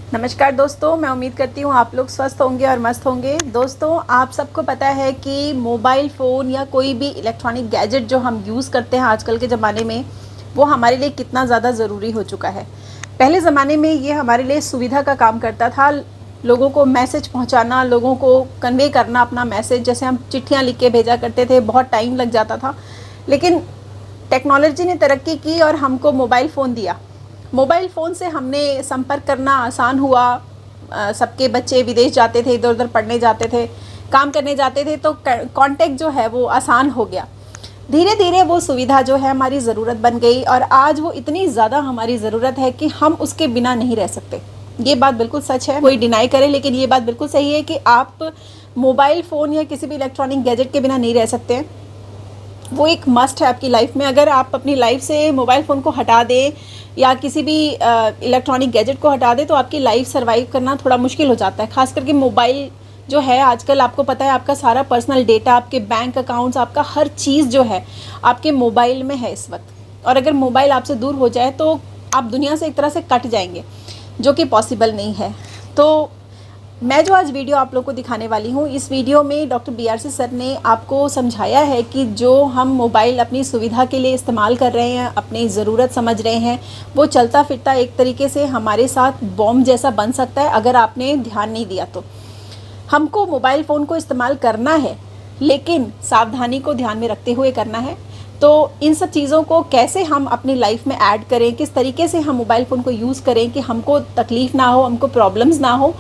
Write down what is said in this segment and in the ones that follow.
नमस्कार दोस्तों, मैं उम्मीद करती हूँ आप लोग स्वस्थ होंगे और मस्त होंगे। दोस्तों, आप सबको पता है कि मोबाइल फ़ोन या कोई भी इलेक्ट्रॉनिक गैजेट जो हम यूज़ करते हैं आजकल के ज़माने में, वो हमारे लिए कितना ज़्यादा ज़रूरी हो चुका है। पहले ज़माने में ये हमारे लिए सुविधा का काम करता था। लोगों को मैसेज पहुँचाना, लोगों को कन्वे करना अपना मैसेज, जैसे हम चिट्ठियाँ लिख के भेजा करते थे, बहुत टाइम लग जाता था। लेकिन टेक्नोलॉजी ने तरक्की की और हमको मोबाइल फ़ोन दिया। मोबाइल फ़ोन से हमने संपर्क करना आसान हुआ। सबके बच्चे विदेश जाते थे, इधर उधर पढ़ने जाते थे, काम करने जाते थे, तो कांटेक्ट जो है वो आसान हो गया। धीरे धीरे वो सुविधा जो है हमारी ज़रूरत बन गई और आज वो इतनी ज़्यादा हमारी ज़रूरत है कि हम उसके बिना नहीं रह सकते। ये बात बिल्कुल सच है, कोई डिनाई करे, लेकिन ये बात बिल्कुल सही है कि आप मोबाइल फ़ोन या किसी भी इलेक्ट्रॉनिक गैजेट के बिना नहीं रह सकते हैं। वो एक मस्ट है आपकी लाइफ में। अगर आप अपनी लाइफ से मोबाइल फ़ोन को हटा दें या किसी भी इलेक्ट्रॉनिक गैजेट को हटा दें तो आपकी लाइफ सर्वाइव करना थोड़ा मुश्किल हो जाता है। ख़ास करके मोबाइल जो है आजकल, आपको पता है, आपका सारा पर्सनल डेटा, आपके बैंक अकाउंट्स, आपका हर चीज़ जो है आपके मोबाइल में है इस वक्त। और अगर मोबाइल आपसे दूर हो जाए तो आप दुनिया से एक तरह से कट जाएंगे, जो कि पॉसिबल नहीं है। तो मैं जो आज वीडियो आप लोग को दिखाने वाली हूँ, इस वीडियो में डॉक्टर BRC सर ने आपको समझाया है कि जो हम मोबाइल अपनी सुविधा के लिए इस्तेमाल कर रहे हैं, अपनी ज़रूरत समझ रहे हैं, वो चलता फिरता एक तरीके से हमारे साथ बॉम्ब जैसा बन सकता है अगर आपने ध्यान नहीं दिया तो। हमको मोबाइल फ़ोन को इस्तेमाल करना है, लेकिन सावधानी को ध्यान में रखते हुए करना है। तो इन सब चीज़ों को कैसे हम अपनी लाइफ में ऐड करें, किस तरीके से हम मोबाइल फ़ोन को यूज़ करें कि हमको तकलीफ़ ना हो, हमको प्रॉब्लम्स ना हो,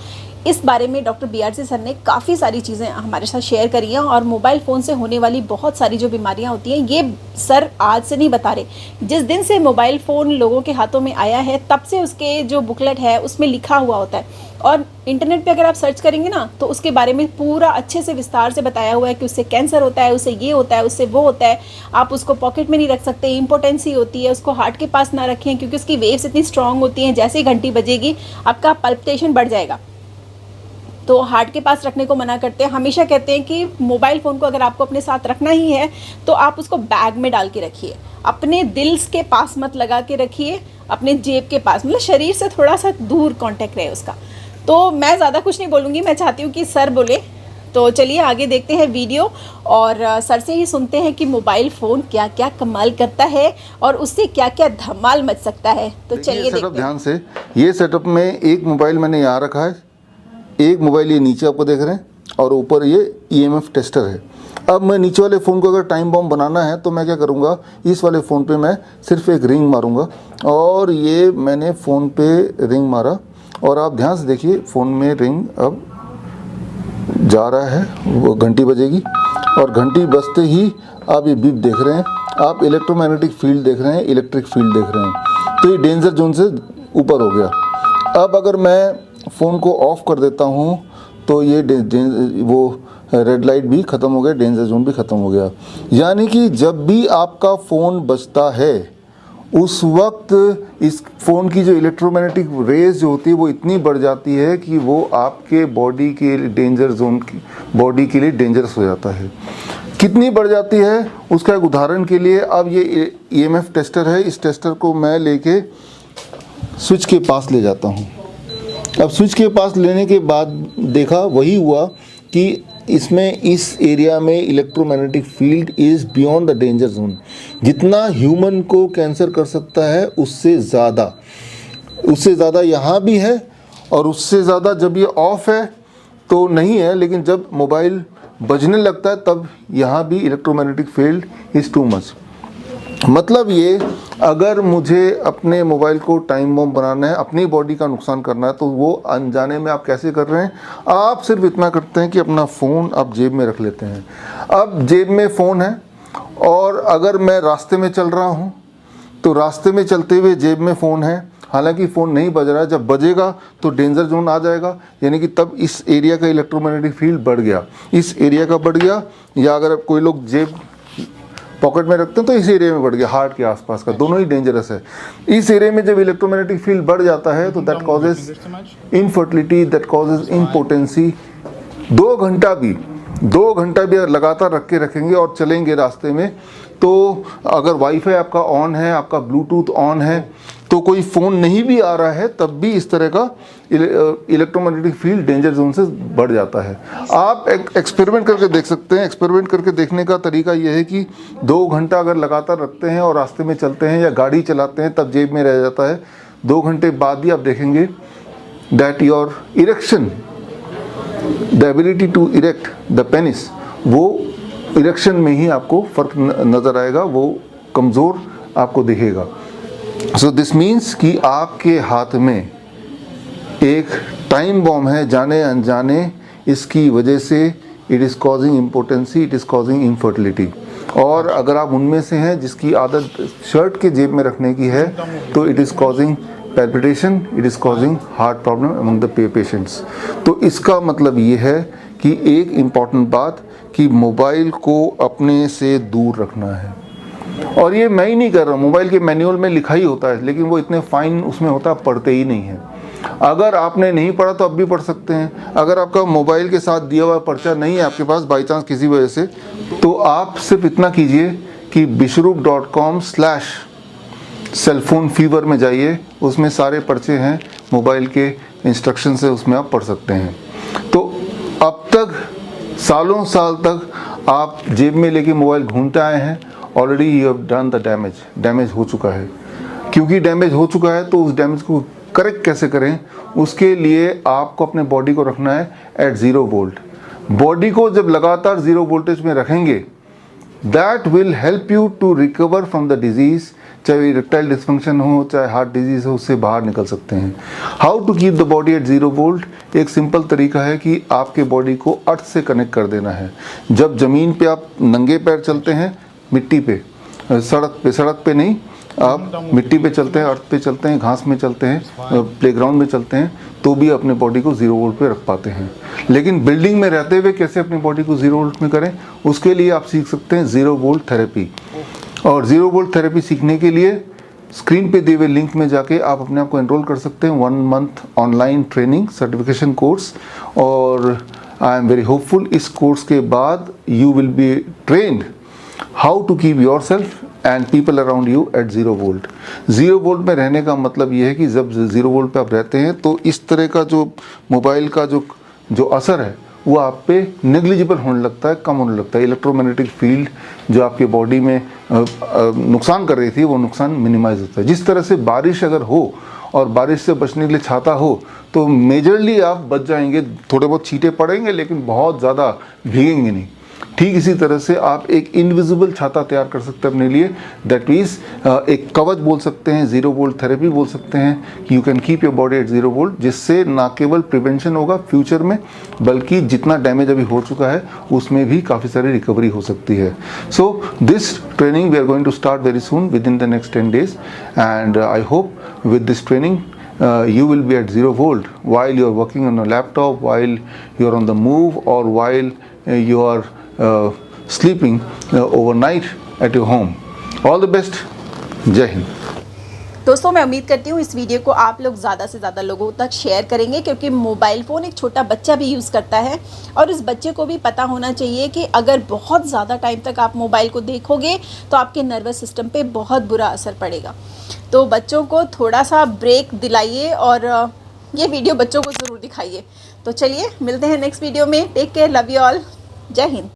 इस बारे में डॉक्टर BRC सर ने काफ़ी सारी चीज़ें हमारे साथ शेयर करी हैं। और मोबाइल फ़ोन से होने वाली बहुत सारी जो बीमारियां होती हैं, ये सर आज से नहीं बता रहे। जिस दिन से मोबाइल फ़ोन लोगों के हाथों में आया है, तब से उसके जो बुकलेट है उसमें लिखा हुआ होता है। और इंटरनेट पे अगर आप सर्च करेंगे ना, तो उसके बारे में पूरा अच्छे से विस्तार से बताया हुआ है कि उससे कैंसर होता है, उससे ये होता है, उससे वो होता है। आप उसको पॉकेट में नहीं रख सकते, इम्पोर्टेंसी होती है, उसको हार्ट के पास ना रखें क्योंकि उसकी वेव्स इतनी स्ट्रांग होती हैं, जैसे ही घंटी बजेगी आपका पल्पिटेशन बढ़ जाएगा। तो हार्ट के पास रखने को मना करते हैं। हमेशा कहते हैं कि मोबाइल फ़ोन को अगर आपको अपने साथ रखना ही है तो आप उसको बैग में डाल के रखिए, अपने दिल के पास मत लगा के रखिए, अपने जेब के पास, मतलब शरीर से थोड़ा सा दूर कांटेक्ट रहे उसका। तो मैं ज़्यादा कुछ नहीं बोलूँगी, मैं चाहती हूँ कि सर बोले। तो चलिए आगे देखते हैं वीडियो और सर से ही सुनते हैं कि मोबाइल फ़ोन क्या क्या कमाल करता है और उससे क्या क्या धमाल मच सकता है। तो चलिए देखते हैं। ध्यान से, ये सेटअप में एक मोबाइल मैंने यहाँ रखा है, एक मोबाइल ये नीचे आपको देख रहे हैं, और ऊपर ये EMF टेस्टर है। अब मैं नीचे वाले फ़ोन को अगर टाइम बॉम्ब बनाना है तो मैं क्या करूँगा, इस वाले फ़ोन पे मैं सिर्फ एक रिंग मारूँगा, और ये मैंने फ़ोन पे रिंग मारा, और आप ध्यान से देखिए फ़ोन में रिंग अब जा रहा है, वो घंटी बजेगी, और घंटी बजते ही आप ये बीप देख रहे हैं, आप इलेक्ट्रोमैग्नेटिक फील्ड देख रहे हैं, इलेक्ट्रिक फील्ड देख रहे हैं। तो ये डेंजर जोन से ऊपर हो गया। अब अगर मैं फ़ोन को ऑफ़ कर देता हूँ तो ये वो रेड लाइट भी ख़त्म हो गया, डेंजर जोन भी ख़त्म हो गया। यानी कि जब भी आपका फ़ोन बजता है उस वक्त इस फ़ोन की जो इलेक्ट्रोमैग्नेटिक रेज जो होती है वो इतनी बढ़ जाती है कि वो आपके बॉडी के डेंजर जोन की बॉडी के लिए डेंजरस हो जाता है। कितनी बढ़ जाती है उसका एक उदाहरण के लिए, अब ये EMF टेस्टर है, इस टेस्टर को मैं लेके स्विच के पास ले जाता हूँ। अब स्विच के पास लेने के बाद देखा वही हुआ कि इसमें इस एरिया में electromagnetic field is beyond the danger zone. जितना ह्यूमन को कैंसर कर सकता है उससे ज़्यादा यहाँ भी है, और उससे ज़्यादा जब ये ऑफ है तो नहीं है, लेकिन जब मोबाइल बजने लगता है तब यहाँ भी electromagnetic field is too much. मतलब ये, अगर मुझे अपने मोबाइल को टाइम बॉम्ब बनाना है, अपनी बॉडी का नुकसान करना है, तो वो अनजाने में आप कैसे कर रहे हैं, आप सिर्फ इतना करते हैं कि अपना फ़ोन आप जेब में रख लेते हैं। अब जेब में फ़ोन है, और अगर मैं रास्ते में चल रहा हूँ तो रास्ते में चलते हुए जेब में फ़ोन है, हालांकि फ़ोन नहीं बज रहा है। जब बजेगा तो डेंजर जोन आ जाएगा, यानी कि तब इस एरिया का इलेक्ट्रोमैग्नेटिक फील्ड बढ़ गया, इस एरिया का बढ़ गया। या अगर कोई लोग जेब पॉकेट में रखते हैं तो इस एरिया में बढ़ गया, हार्ट के आसपास का, दोनों ही डेंजरस है। इस एरिया में जब इलेक्ट्रोमैग्नेटिक फील्ड बढ़ जाता है तो that causes infertility, that causes impotency. 2 घंटा भी लगातार रख के रखेंगे और चलेंगे रास्ते में, तो अगर वाईफाई आपका ऑन है, आपका ब्लूटूथ ऑन है, तो कोई फ़ोन नहीं भी आ रहा है तब भी इस तरह का इलेक्ट्रोमैग्नेटिक फील्ड डेंजर जोन से बढ़ जाता है। आप एक्सपेरिमेंट करके देख सकते हैं। एक्सपेरिमेंट करके देखने का तरीका यह है कि 2 घंटा अगर लगातार रखते हैं और रास्ते में चलते हैं या गाड़ी चलाते हैं तब जेब में रह जाता है, 2 घंटे बाद ही आप देखेंगे that your erection, the ability to erect the penis, वो इरेक्शन में ही आपको फ़र्क नज़र आएगा, वो कमज़ोर आपको दिखेगा। सो दिस मीन्स कि आपके हाथ में एक टाइम बॉम्ब है जाने अनजाने, इसकी वजह से it is causing impotency, it is causing infertility. और अगर आप उनमें से हैं जिसकी आदत शर्ट के जेब में रखने की है तो it is causing palpitation, it is causing heart problem among the patients. तो इसका मतलब ये है कि एक इम्पॉर्टेंट बात कि मोबाइल को अपने से दूर रखना है। और ये मैं ही नहीं कर रहा, मोबाइल के मैनुअल में लिखा ही होता है, लेकिन वो इतने फाइन उसमें होता है, पढ़ते ही नहीं है। अगर आपने नहीं पढ़ा तो अब भी पढ़ सकते हैं। अगर आपका मोबाइल के साथ दिया हुआ पर्चा नहीं है आपके पास बाई चांस किसी वजह से, तो आप सिर्फ इतना कीजिए कि bishrup.com/cellphone fever में जाइए, उसमें सारे पर्चे हैं मोबाइल के इंस्ट्रक्शन से, उसमें आप पढ़ सकते हैं। तो अब तक सालों साल तक आप जेब में लेके मोबाइल घूमते आए हैं, already you have done the damage हो चुका है। क्योंकि डैमेज हो चुका है तो उस डैमेज को करेक्ट कैसे करें, उसके लिए आपको अपने बॉडी को रखना है एट 0 वोल्ट। बॉडी को जब लगातार 0 वोल्टेज में रखेंगे, that will help you to recover from the disease, चाहे इरेक्टाइल डिस्फंक्शन हो, चाहे हार्ट डिजीज़ हो, उससे बाहर निकल सकते हैं। How to keep the body at 0 volt? एक सिंपल तरीका है कि आपके बॉडी को अर्थ से कनेक्ट कर देना है। जब ज़मीन पे आप नंगे पैर चलते हैं, मिट्टी पे, सड़क पे नहीं, आप मिट्टी पे चलते हैं, अर्थ पे चलते हैं, घास में चलते हैं, प्लेग्राउंड में चलते हैं, तो भी अपने बॉडी को 0 वोल्ट पे रख पाते हैं। लेकिन बिल्डिंग में रहते हुए कैसे अपनी बॉडी को 0 वोल्ट में करें, उसके लिए आप सीख सकते हैं 0 वोल्ट थेरेपी। और 0 वोल्ट थेरेपी सीखने के लिए स्क्रीन पे दिए हुए लिंक में जाके आप अपने आप को एनरोल कर सकते हैं, 1 month online training certification course. और आई एम वेरी होपफुल, इस कोर्स के बाद you will be trained how to keep yourself and people around you at 0 volt. 0 volt में रहने का मतलब ये है कि जब 0 वोल्ट पे आप रहते हैं तो इस तरह का जो मोबाइल का जो असर है वो आप पे नेग्लिजिबल होने लगता है, कम होने लगता है। इलेक्ट्रोमैग्नेटिक फील्ड जो आपके बॉडी में नुकसान कर रही थी, वो नुकसान मिनिमाइज होता है। जिस तरह से बारिश अगर हो और बारिश से बचने के लिए छाता हो तो मेजरली आप बच जाएंगे, थोड़े बहुत छींटे पड़ेंगे लेकिन बहुत ज़्यादा भीगेंगे नहीं। ठीक इसी तरह से आप एक इनविजिबल छाता तैयार कर सकते हैं अपने लिए, दैट मीन्स एक कवच बोल सकते हैं, 0 वोल्ट थेरेपी बोल सकते हैं। You can keep your body at 0 volt, जिससे ना केवल प्रिवेंशन होगा फ्यूचर में, बल्कि जितना डैमेज अभी हो चुका है उसमें भी काफ़ी सारी रिकवरी हो सकती है। So this training we are going to start very soon within the next 10 days, and I hope with this training you will be at 0 volt while you are working on a laptop, while you are on the move, or while you are sleeping overnight at your home. All the best. जय हिंद। दोस्तों, मैं उम्मीद करती हूँ इस video को आप लोग ज़्यादा से ज़्यादा लोगों तक शेयर करेंगे, क्योंकि मोबाइल फ़ोन एक छोटा बच्चा भी यूज़ करता है और इस बच्चे को भी पता होना चाहिए कि अगर बहुत ज़्यादा टाइम तक आप मोबाइल को देखोगे तो आपके नर्वस सिस्टम पे बहुत बुरा असर पड़ेगा। तो बच्चों को थोड़ा सा ब्रेक दिलाइए और ये वीडियो बच्चों को ज़रूर दिखाइए। तो चलिए मिलते हैं नेक्स्ट वीडियो में। Take care, love you all, जय हिंद।